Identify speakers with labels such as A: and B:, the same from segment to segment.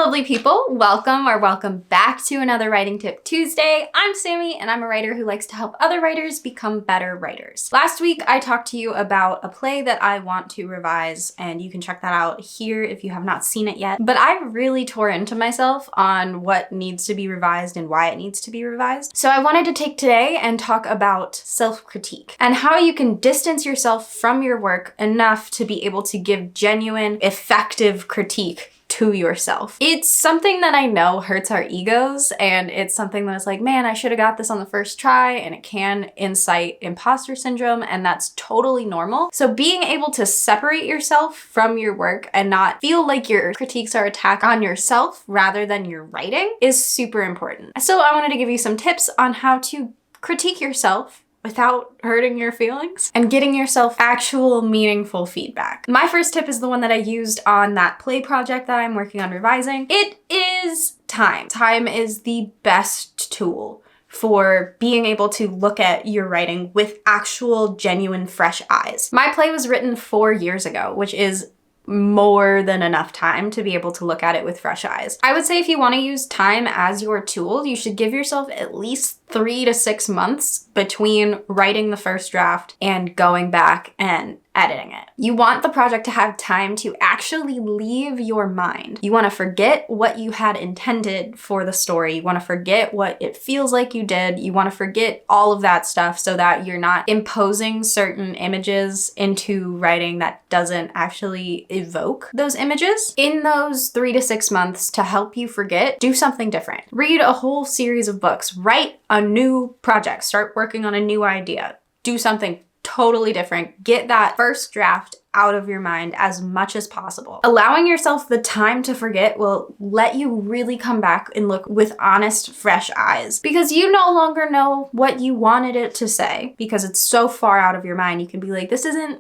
A: lovely people, welcome back to another Writing Tip Tuesday. I'm Sammy and I'm a writer who likes to help other writers become better writers. Last week I talked to you about a play that I want to revise, and you can check that out here if you have not seen it yet. But I really tore into myself on what needs to be revised and why it needs to be revised. So I wanted to take today and talk about self-critique and how you can distance yourself from your work enough to be able to give genuine, effective critique to yourself. It's something that I know hurts our egos, and it's something that's like, man, I should have got this on the first try, and it can incite imposter syndrome, and that's totally normal. So being able to separate yourself from your work and not feel like your critiques are attack on yourself rather than your writing is super important. So I wanted to give you some tips on how to critique yourself without hurting your feelings and getting yourself actual meaningful feedback. My first tip is the one that I used on that play project that I'm working on revising. It is time. Time is the best tool for being able to look at your writing with actual, genuine, fresh eyes. My play was written 4 years ago, which is more than enough time to be able to look at it with fresh eyes. I would say if you want to use time as your tool, you should give yourself at least 3 to 6 months between writing the first draft and going back and editing it. You want the project to have time to actually leave your mind. You want to forget what you had intended for the story. You want to forget what it feels like you did. You want to forget all of that stuff so that you're not imposing certain images into writing that doesn't actually evoke those images. In those 3 to 6 months, to help you forget, do something different. Read a whole series of books. Write a new project. Start working on a new idea. Do something totally different. Get that first draft out of your mind as much as possible. Allowing yourself the time to forget will let you really come back and look with honest, fresh eyes, because you no longer know what you wanted it to say because it's so far out of your mind. You can be like,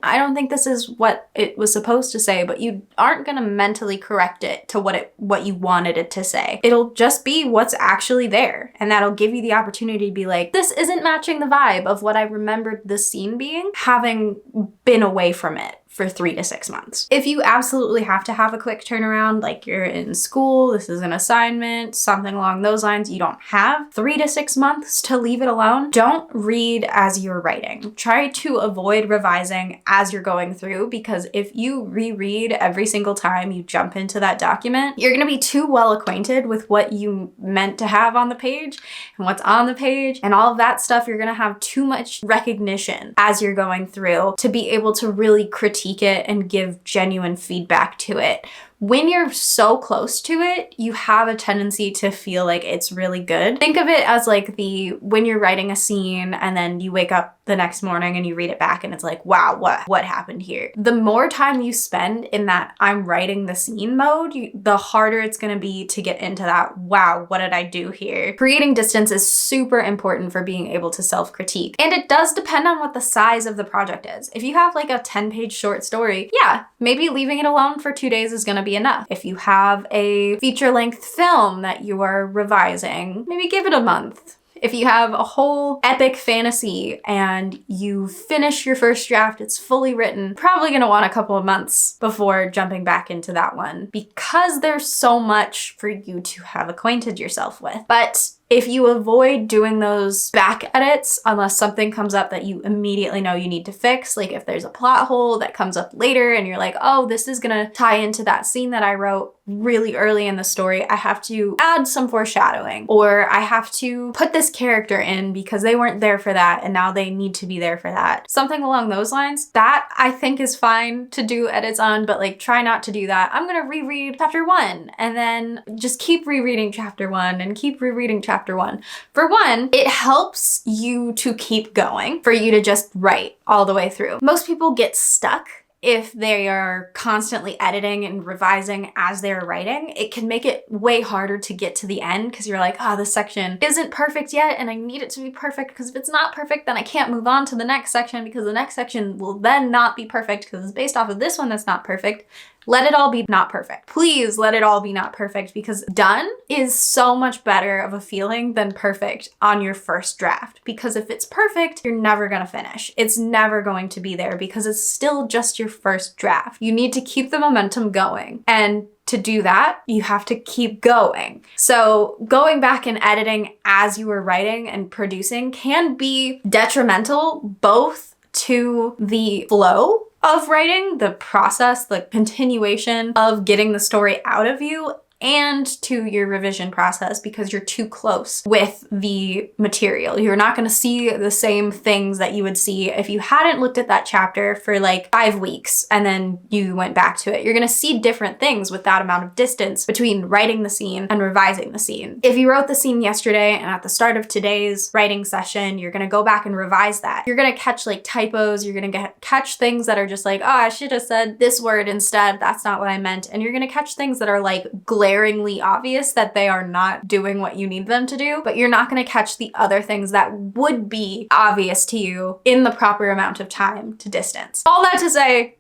A: I don't think this is what it was supposed to say, but you aren't gonna mentally correct it to what you wanted it to say. It'll just be what's actually there, and that'll give you the opportunity to be like, this isn't matching the vibe of what I remembered this scene being, having been away from it for 3 to 6 months. If you absolutely have to have a quick turnaround, like you're in school, this is an assignment, something along those lines, you don't have 3 to 6 months to leave it alone, don't read as you're writing. Try to avoid revising as you're going through, because if you reread every single time you jump into that document, you're gonna be too well acquainted with what you meant to have on the page and what's on the page and all of that stuff. You're gonna have too much recognition as you're going through to be able to really critique it and give genuine feedback to it. When you're so close to it, you have a tendency to feel like it's really good. Think of it as like when you're writing a scene and then you wake up the next morning and you read it back and it's like, wow, what happened here? The more time you spend in that I'm writing the scene mode, the harder it's gonna be to get into that, wow, what did I do here? Creating distance is super important for being able to self-critique. And it does depend on what the size of the project is. If you have like a 10-page short story, yeah, maybe leaving it alone for 2 days is gonna be enough. If you have a feature-length film that you are revising, maybe give it a month. If you have a whole epic fantasy and you finish your first draft, it's fully written, probably gonna want a couple of months before jumping back into that one, because there's so much for you to have acquainted yourself with. But if you avoid doing those back edits, unless something comes up that you immediately know you need to fix, like if there's a plot hole that comes up later and you're like, oh, this is gonna tie into that scene that I wrote really early in the story, I have to add some foreshadowing, or I have to put this character in because they weren't there for that and now they need to be there for that. Something along those lines, that I think is fine to do edits on, but like try not to do that. I'm gonna reread chapter 1 and then just keep rereading chapter 1 and keep rereading chapter 1. For one, it helps you to keep going, for you to just write all the way through. Most people get stuck if they are constantly editing and revising as they're writing. It can make it way harder to get to the end because you're like, oh, this section isn't perfect yet and I need it to be perfect, because if it's not perfect, then I can't move on to the next section because the next section will then not be perfect because it's based off of this one that's not perfect. Let it all be not perfect. Please let it all be not perfect, because done is so much better of a feeling than perfect on your first draft. Because if it's perfect, you're never gonna finish. It's never going to be there because it's still just your first draft. You need to keep the momentum going. And to do that, you have to keep going. So going back and editing as you were writing and producing can be detrimental both to the flow of writing, the process, the continuation of getting the story out of you, and to your revision process because you're too close with the material. You're not going to see the same things that you would see if you hadn't looked at that chapter for like 5 weeks and then you went back to it. You're going to see different things with that amount of distance between writing the scene and revising the scene. If you wrote the scene yesterday and at the start of today's writing session, you're going to go back and revise that. You're going to catch like typos. You're going to catch things that are just like, oh, I should have said this word instead. That's not what I meant. And you're going to catch things that are like glaringly obvious that they are not doing what you need them to do, but you're not going to catch the other things that would be obvious to you in the proper amount of time to distance. All that to say,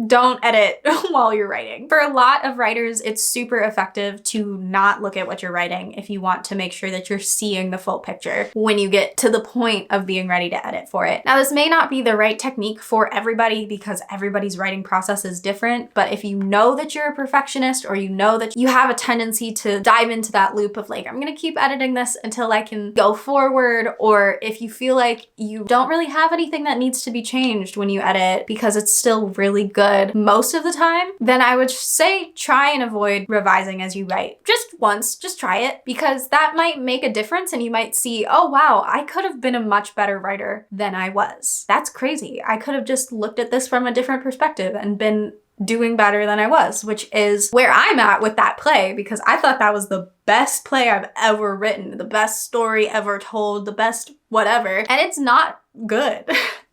A: don't edit while you're writing. For a lot of writers, it's super effective to not look at what you're writing if you want to make sure that you're seeing the full picture when you get to the point of being ready to edit for it. Now, this may not be the right technique for everybody because everybody's writing process is different, but if you know that you're a perfectionist or you know that you have a tendency to dive into that loop of like, I'm gonna keep editing this until I can go forward, or if you feel like you don't really have anything that needs to be changed when you edit because it's still really good most of the time, then I would say try and avoid revising as you write. Just once, just try it, because that might make a difference and you might see, oh wow, I could have been a much better writer than I was. That's crazy. I could have just looked at this from a different perspective and been doing better than I was, which is where I'm at with that play, because I thought that was the best play I've ever written, the best story ever told, the best whatever, and it's not good.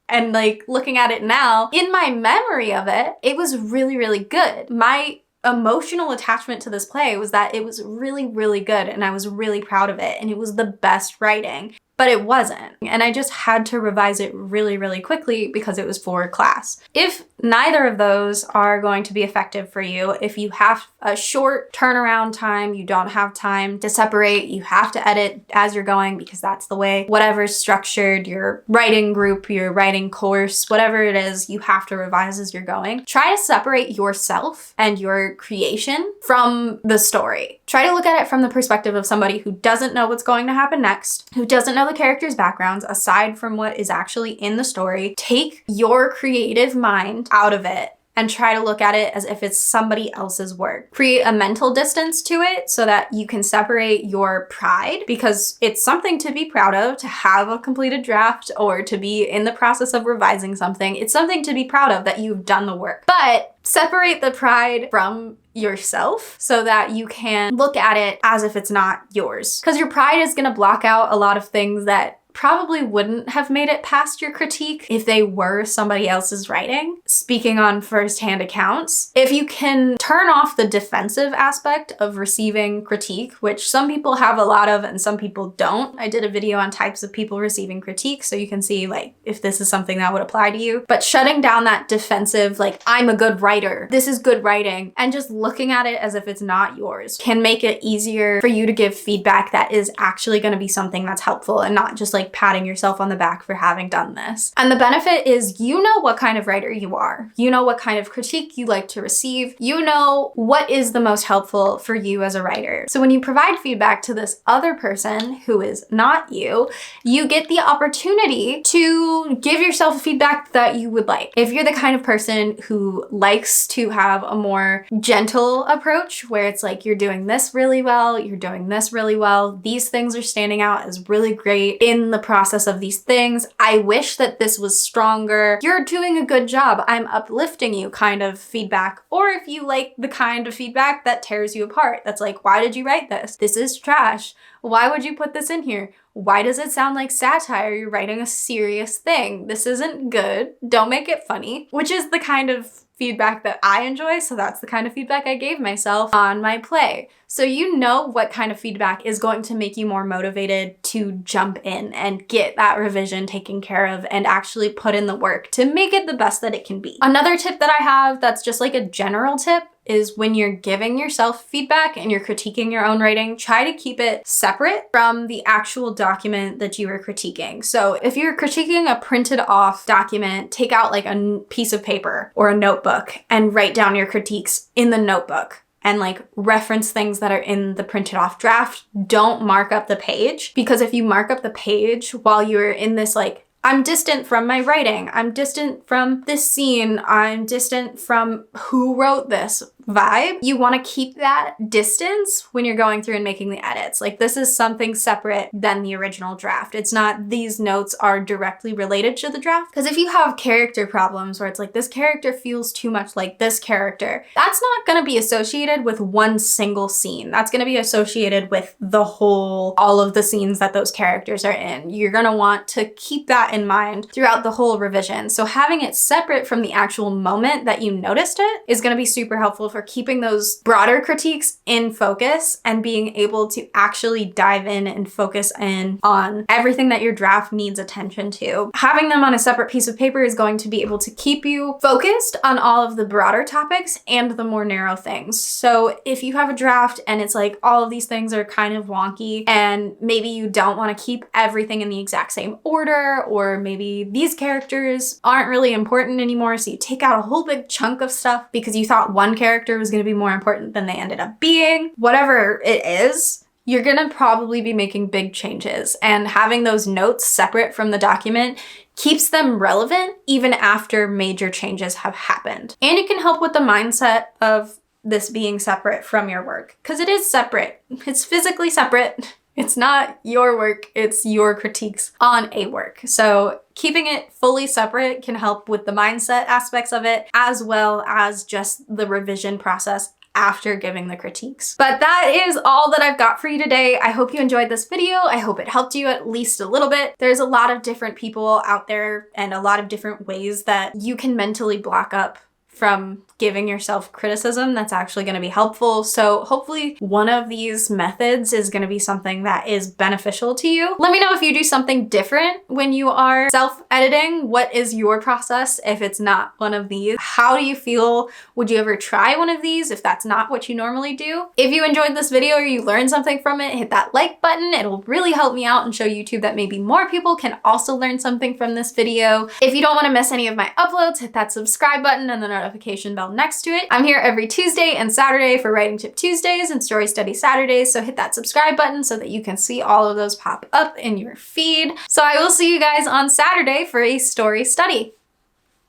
A: And like looking at it now, in my memory of it, it was really, really good. My emotional attachment to this play was that it was really, really good and I was really proud of it and it was the best writing. But it wasn't. And I just had to revise it really, really quickly because it was for class. If neither of those are going to be effective for you, if you have a short turnaround time, you don't have time to separate, you have to edit as you're going because that's the way whatever's structured, your writing group, your writing course, whatever it is, you have to revise as you're going. Try to separate yourself and your creation from the story. Try to look at it from the perspective of somebody who doesn't know what's going to happen next, who doesn't know the characters' backgrounds aside from what is actually in the story. Take your creative mind out of it and try to look at it as if it's somebody else's work. Create a mental distance to it so that you can separate your pride, because it's something to be proud of to have a completed draft or to be in the process of revising something. It's something to be proud of that you've done the work. But separate the pride from yourself so that you can look at it as if it's not yours. Because your pride is going to block out a lot of things that probably wouldn't have made it past your critique if they were somebody else's writing. Speaking on firsthand accounts, if you can turn off the defensive aspect of receiving critique, which some people have a lot of and some people don't. I did a video on types of people receiving critique, so you can see like if this is something that would apply to you. But shutting down that defensive, like I'm a good writer, this is good writing, and just looking at it as if it's not yours can make it easier for you to give feedback that is actually going to be something that's helpful and not just like patting yourself on the back for having done this. And the benefit is you know what kind of writer you are. You know what kind of critique you like to receive. You know what is the most helpful for you as a writer. So when you provide feedback to this other person who is not you, you get the opportunity to give yourself feedback that you would like. If you're the kind of person who likes to have a more gentle approach where it's like you're doing this really well, you're doing this really well, these things are standing out as really great in the process of these things. I wish that this was stronger. You're doing a good job. I'm uplifting you kind of feedback. Or if you like the kind of feedback that tears you apart, that's like, why did you write this? This is trash. Why would you put this in here? Why does it sound like satire? You're writing a serious thing. This isn't good. Don't make it funny, which is the kind of feedback that I enjoy. So that's the kind of feedback I gave myself on my play. So you know what kind of feedback is going to make you more motivated to jump in and get that revision taken care of and actually put in the work to make it the best that it can be. Another tip that I have that's just like a general tip is when you're giving yourself feedback and you're critiquing your own writing, try to keep it separate from the actual document that you are critiquing. So if you're critiquing a printed off document, take out like a piece of paper or a notebook and write down your critiques in the notebook and like reference things that are in the printed off draft. Don't mark up the page, because if you mark up the page while you're in this like, I'm distant from my writing, I'm distant from this scene, I'm distant from who wrote this vibe, you want to keep that distance when you're going through and making the edits. Like, this is something separate than the original draft. It's not these notes are directly related to the draft. Because if you have character problems where it's like, this character feels too much like this character, that's not going to be associated with one single scene. That's going to be associated with the whole, all of the scenes that those characters are in. You're going to want to keep that in mind throughout the whole revision. So having it separate from the actual moment that you noticed it is going to be super helpful for keeping those broader critiques in focus and being able to actually dive in and focus in on everything that your draft needs attention to. Having them on a separate piece of paper is going to be able to keep you focused on all of the broader topics and the more narrow things. So if you have a draft and it's like all of these things are kind of wonky and maybe you don't want to keep everything in the exact same order, or maybe these characters aren't really important anymore, so you take out a whole big chunk of stuff because you thought one character was going to be more important than they ended up being. Whatever it is, you're going to probably be making big changes, and having those notes separate from the document keeps them relevant even after major changes have happened. And it can help with the mindset of this being separate from your work, because it is separate. It's physically separate. It's not your work, it's your critiques on a work. So keeping it fully separate can help with the mindset aspects of it, as well as just the revision process after giving the critiques. But that is all that I've got for you today. I hope you enjoyed this video. I hope it helped you at least a little bit. There's a lot of different people out there and a lot of different ways that you can mentally block up from giving yourself criticism that's actually going to be helpful. So hopefully one of these methods is going to be something that is beneficial to you. Let me know if you do something different when you are self-editing. What is your process if it's not one of these? How do you feel? Would you ever try one of these if that's not what you normally do? If you enjoyed this video or you learned something from it, hit that like button. It'll really help me out and show YouTube that maybe more people can also learn something from this video. If you don't want to miss any of my uploads, hit that subscribe button and the notification bell next to it. I'm here every Tuesday and Saturday for Writing Tip Tuesdays and Story Study Saturdays, so hit that subscribe button so that you can see all of those pop up in your feed. So I will see you guys on Saturday for a story study.